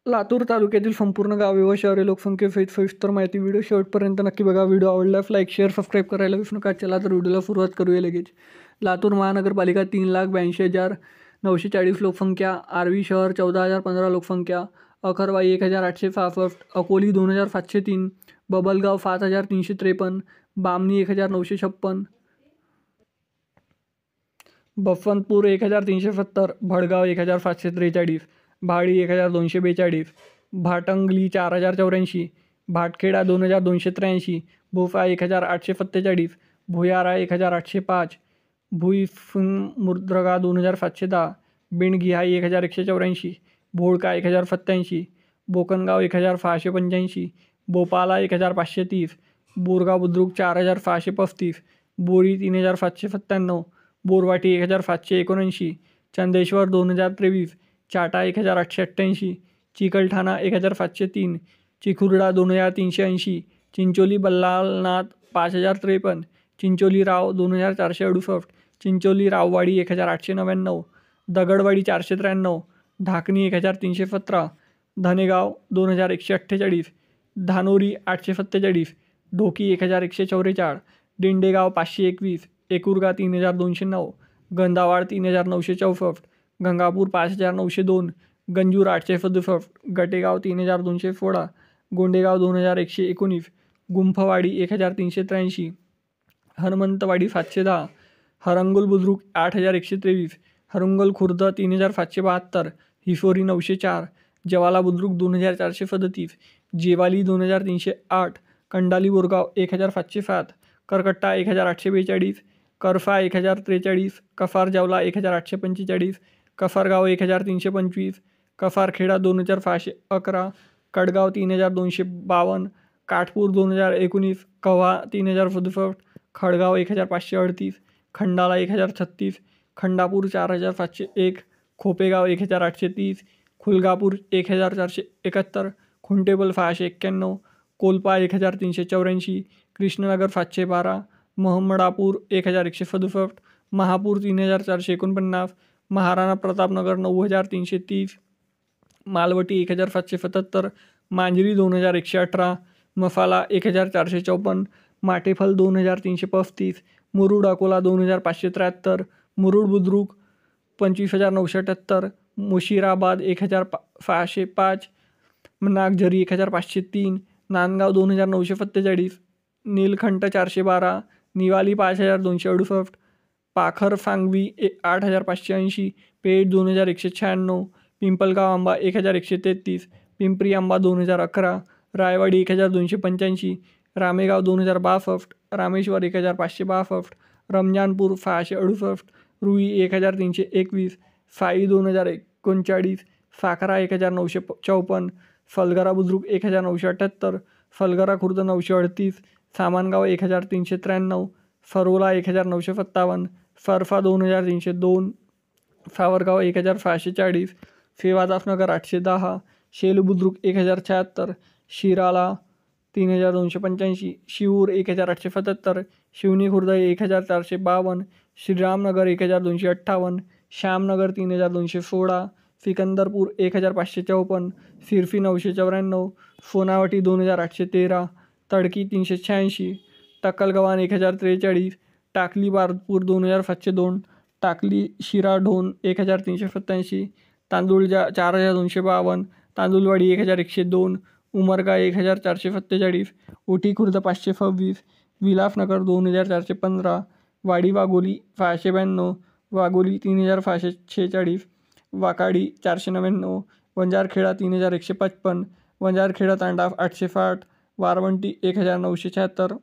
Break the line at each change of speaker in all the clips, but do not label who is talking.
लातूर तालुक्यातील संपूर्ण गावे व शहरे लोकसंख्येसहित सविस्तर माहिती व्हिडिओ शेवटपर्यंत नक्की बघा. व्हिडिओ आवडल्यास लाईक शेअर सबस्क्राईब करायला विसरू नका. चला तर व्हिडिओला सुरुवात करूया लगेच. लातूर महानगरपालिका 3,82,940 लोकसंख्या. आर्वी शहर 14,015 लोकसंख्या. अखरवाई 1,866. अकोली 2,703. बबलगाव 5,353. बामणी 1,956. बसवंतपूर 1,370. भडगाव 1,743. भाडी 1,242. भाटंगली 4,084. भाटखेडा 2,283. भोफा 1,847. भुयारा 1,805. भुईमुर्द्रगा 2,710. बिंडगिहाई 1,184. भोळका 1,087. बोकनगाव 1,685. बोपाला 1,530. बोरगाव बुद्रुक 4,635. बोरी 3,797. बोरवाटी 1,779. चंदेश्वर 2,023. चाटा 1,888. चिकलठाणा 1,703. चिखुर्डा 2,380. चिंचोली बल्लाळनाथ 5,053. चिंचोली राव 2,468. चिंचोली राववाडी 1,899. दगडवाडी 493. ढाकणी 1,317. धनेगाव 2,148. धानोरी 847. ढोकी 1,144. दिंडेगाव 521. एकुरगा 3,209. गंधावाड 3,964. गंगापूर 5,902. गंजूर 867. गटेगाव 3,216. गोंडेगाव 2,119. गुंफवाडी 1,383. हनुमंतवाडी 710. हरंगुल बुद्रुक 8,123. हरंगुल खुर्द 3,772. हिसोरी 904. जवाला बुद्रुक 2,437. जेवाली 2,308. कंडाली बोरगाव 1,707. करकट्टा 1,842. करफा 1,043. कफार जावला 1,845. कफारगाव 1,325. कफारखेडा 2,511. कडगाव 3,252. काठपूर 2,019. कव्हा 3,067. खडगाव 1,538. खंडाला 1,036. खंडापूर 4,701. खोपेगाव 1,830. खुलगापूर 1,471. खुंटेबल 591. कोलपा 1,384. कृष्णनगर 512. महमडापूर 1,167. महापूर 3,449. महाराणा प्रतापनगर 9,330. मालवटी 1,777. मांजरी 2,118. मफाला 1,454. माटेफल 2,335. मुरुड अकोला 2,573. मुरुड बुद्रुक 25,978. मुशिराबाद 1,605. नागझरी 1,503. नांदगाव 2,947. नीलखंठ 412. निवाली 5,268. पाखर फांगवी 8,580. पेठ 2,196. पिंपलगाव आंबा 1,133. पिंपरी आंबा 2,011. रायवाडी 1,285. रामेगाव 2,062. रामेश्वर 1,562. रमजानपूर 668. रुई 1,321. साई 2,039. साखरा 1,954. फलगरा बुद्रुक 1,978. फलगरा खुर्द 938. सामानगाव 1,393. फरोला 1,957. सरफा 2,302. सावरगाव 1,640. सेवादासनगर 810. शेलू बुद्रुक 1,076. शिराला 3,285. शिऊर 1,877. शिवनी खुर्द 1,452. श्रीरामनगर 1,258. श्यामनगर 3,216. सिकंदरपूर 1,554. सिरफी 994. सोनावटी 2,813. तडकी 386. टक्कलगव्हाण 1,043. टाकली बारपूर 2,702. टाकली शिराढोण 1,387. तांदूळजा 4,252. तांदूळवाडी 1,102. उमरगा 1,447. उटी खुर्द 526. विलासनगर 2,415. वाडी वाघोली 692. वाघोली 3,646. वाकाडी 499. वंजारखेडा 3,155. वंजारखेडा तांडा 860. वारवंटी 1,976.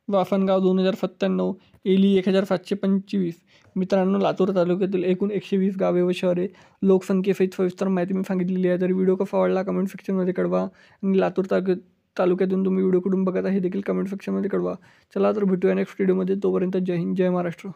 वाफनगाव 2,097. एली 1,725. मित्रांनो, लातूर तालुक्यातील एकूण 120 गावे व शहरे लोकसंख्येसहित सविस्तर माहिती मी सांगितलेली आहे. तर व्हिडिओ कसा आवडला कमेंट सेक्शनमध्ये कळवा. आणि लातूर तालुक्यातून तुम्ही व्हिडिओ कुठून बघत आहे देखील कमेंट सेक्शनमध्ये कळवा. चला तर भेटूया नेक्स्ट व्हिडिओमध्ये. तोपर्यंत जय हिंद, जय महाराष्ट्र.